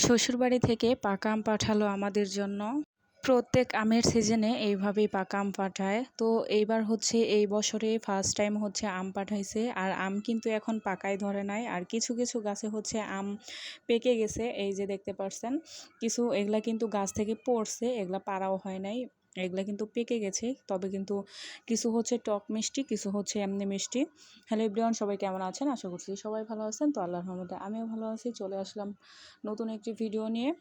শ্বশুরবাড়ি থেকে পাকা আম পাঠালো আমাদের জন্য। প্রত্যেক আমের সিজনে এইভাবেই পাকা আম পাঠায়। তো এইবার হচ্ছে এই বছরে ফার্স্ট টাইম হচ্ছে আম পাঠাইছে। আর আম কিন্তু এখন পাকায় ধরে নাই, আর কিছু কিছু গাছে হচ্ছে আম পেকে গেছে, এই যে দেখতে পারছেন। কিছু এগুলা কিন্তু গাছ থেকে পড়ছে, এগুলা পাড়াও হয় নাই, এগুলা কিন্তু পেকে গেছে। তবে কিন্তু কিছু হচ্ছে টক মিষ্টি, কিছু হচ্ছে এমনি মিষ্টি। হ্যালো এভরিওয়ান, সবাই কেমন আছেন? আশা করছি সবাই ভালো আছেন। তো আল্লাহর রহমতে আমিও ভালো আছি। চলে আসলাম নতুন একটি ভিডিও নিয়ে।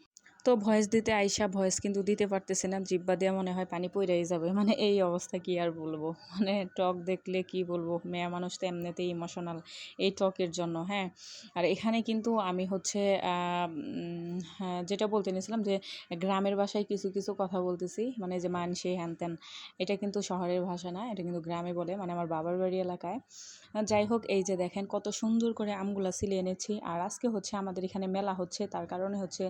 তো ভয়েস দিতে আইসা ভয়েস কিন্তু দিতে পারতেছি না, জিব্বা দিয়ে মনে হয় পানি পইরাই যাবে, মানে এই অবস্থা। কি আর বলবো, মানে টক দেখলে কি বলবো, মেয়ে মানুষ তো এমনিতেই ইমোশনাল এই টকের জন্য। হ্যাঁ, আর এখানে কিন্তু আমি হচ্ছে হ্যাঁ, যেটা বলতে নিয়েছিলাম যে গ্রামের ভাষায় কিছু কিছু কথা বলতেছি, মানে যে মানসি হ্যান ত্যান, এটা কিন্তু শহরের ভাষা না, এটা কিন্তু গ্রামে বলে, মানে আমার বাবার বাড়ি এলাকায়। যাই হোক, এই যে দেখেন কত সুন্দর করে আমগুলা সিলে এনেছি। আর আজকে হচ্ছে আমাদের এখানে মেলা হচ্ছে, তার কারণে হচ্ছে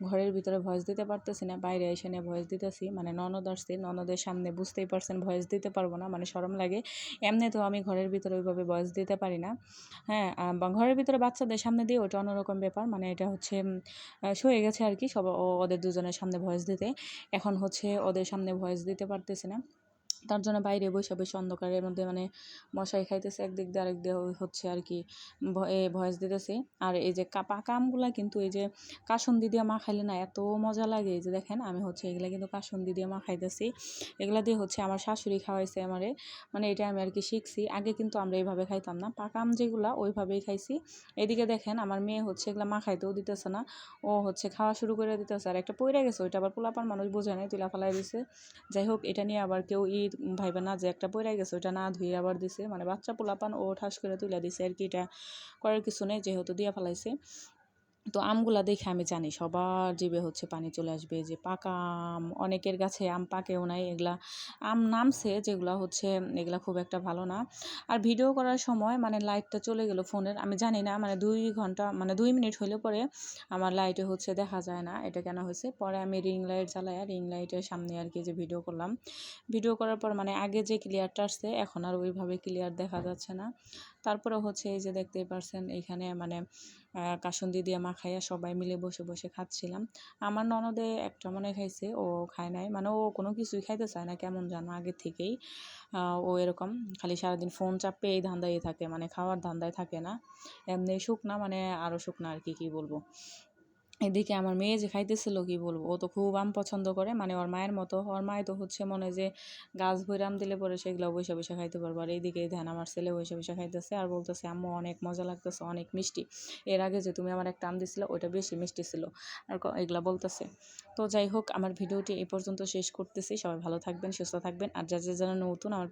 ঘরের ভিতরে ভয়েস দিতে পারতেছি না, বাইরে এসে নিয়ে ভয়েস দিতেছি। মানে ননদ আসছে, ননদের সামনে বুঝতেই পারছেন ভয়েস দিতে পারবো না, মানে শরম লাগে। এমনি তো আমি ঘরের ভিতরে ওইভাবে ভয়েস দিতে পারি না। হ্যাঁ, ঘরের ভিতরে বাচ্চাদের সামনে দিয়ে ওটা অন্যরকম ব্যাপার, মানে এটা হচ্ছে সয়ে গেছে আর কি, সব ওদের দুজনের সামনে ভয়েস দিতে। এখন হচ্ছে ওদের সামনে ভয়েস দিতে পারতেছি না, তার জন্য বাইরে বসে বসে অন্ধকারের মধ্যে মানে মশাই খাইতেছে একদিক দিয়ে, আরেক দিয়ে হচ্ছে আর কি ভয়েস দিতেছি। আর এই যে পাকা আমগুলা কিন্তু এই যে কাসুন্দি দিয়ে মাখাইলে না এত মজা লাগে। এই যে দেখেন আমি হচ্ছে এগুলা কিন্তু কাসুন্দি দিয়ে মাখাইতেছি। এগুলা দিয়ে হচ্ছে আমার শাশুড়ি খাওয়াইছে আমারে, মানে এটা আমি আর কি শিখছি। আগে কিন্তু আমরা এইভাবে খাইতাম না, পাকা আম যেগুলা ওইভাবেই খাইছি। এদিকে দেখেন আমার মেয়ে হচ্ছে এগুলা মাখাইতেও দিতেছে না, ও হচ্ছে খাওয়া শুরু করে দিতেছে। আর একটা পইরা গেছে, ওইটা আবার পোলাপান মানুষ বোঝে নাই, তুলা ফালাই দিছে। যাই হোক, এটা নিয়ে আবার কেউ ভাইবে না যে একটা পইরা গেছে ওইটা না ধুয়ে আবার দিছে, মানে বাচ্চা পোলাপান ও ঠাস করে তুলে দিছে আর কি। এটা করার কিছু নেই, যেহেতু দিয়া ফেলাইছে। তো আমগুলা দেখে আমি জানি সবার জিভে হচ্ছে পানি চলে আসবে, যে পাকা আম, অনেকের গাছে আম পাকেও নাই, এগুলা আম নামছে যেগুলা হচ্ছে, এগুলা খুব একটা ভালো না। আর ভিডিও করার সময় মানে লাইটটা চলে গেল ফোনের, আমি জানি না, মানে 2 ঘন্টা মানে 2 মিনিট হলে পরে আমার লাইটে হচ্ছে দেখা যায় না, এটা কেন হয়েছে। পরে আমি রিং লাইট জ্বালাই, রিং লাইটের সামনে আর কি যে ভিডিও করলাম। ভিডিও করার পর মানে আগে যে ক্লিয়ারটা আসছে এখন আর ওইভাবে ক্লিয়ার দেখা যাচ্ছে না। তারপরে হচ্ছে এই যে দেখতেই পারছেন এইখানে মানে কাসুন্দি দিয়ে মাখাইয়া সবাই মিলে বসে বসে খাচ্ছিলাম। আমার ননদে একটা মনে খাইছে, ও খায় নাই, মানে ও কোনো কিছুই খাইতে চায় না কেমন জানো আগে থেকেই। ও এরকম খালি সারাদিন ফোন চাপে এই ধান্দায় থাকে, মানে খাওয়ার ধান্দায় থাকে না। এমনি শুকনা, মানে আরও শুকনা আর কি, কী বলবো। এদিকে আমার মেয়ে যে খাইতেছিল কি বলবো, ও তো খুব আম পছন্দ করে, মানে ওর মায়ের মতো। ওর মায় তো হচ্ছে মনে যে গাছ ভরে আম দিলে পরে সেগুলো বসে বসে খাইতে পারবো। আর এইদিকে ধ্যান আমার ছেলে বসে বসে খাইতেছে আর বলতেছে আম্মু অনেক মজা লাগতেছে, অনেক মিষ্টি। এর আগে যে তুমি আমার একটা আম দিছিলে ওইটা বেশি মিষ্টি ছিল, আর এগুলা বলতেছে। তো যাই হোক, আমার ভিডিওটি এই পর্যন্ত শেষ করতেছি। সবাই ভালো থাকবেন, সুস্থ থাকবেন। আর যারা যারা নতুন আমার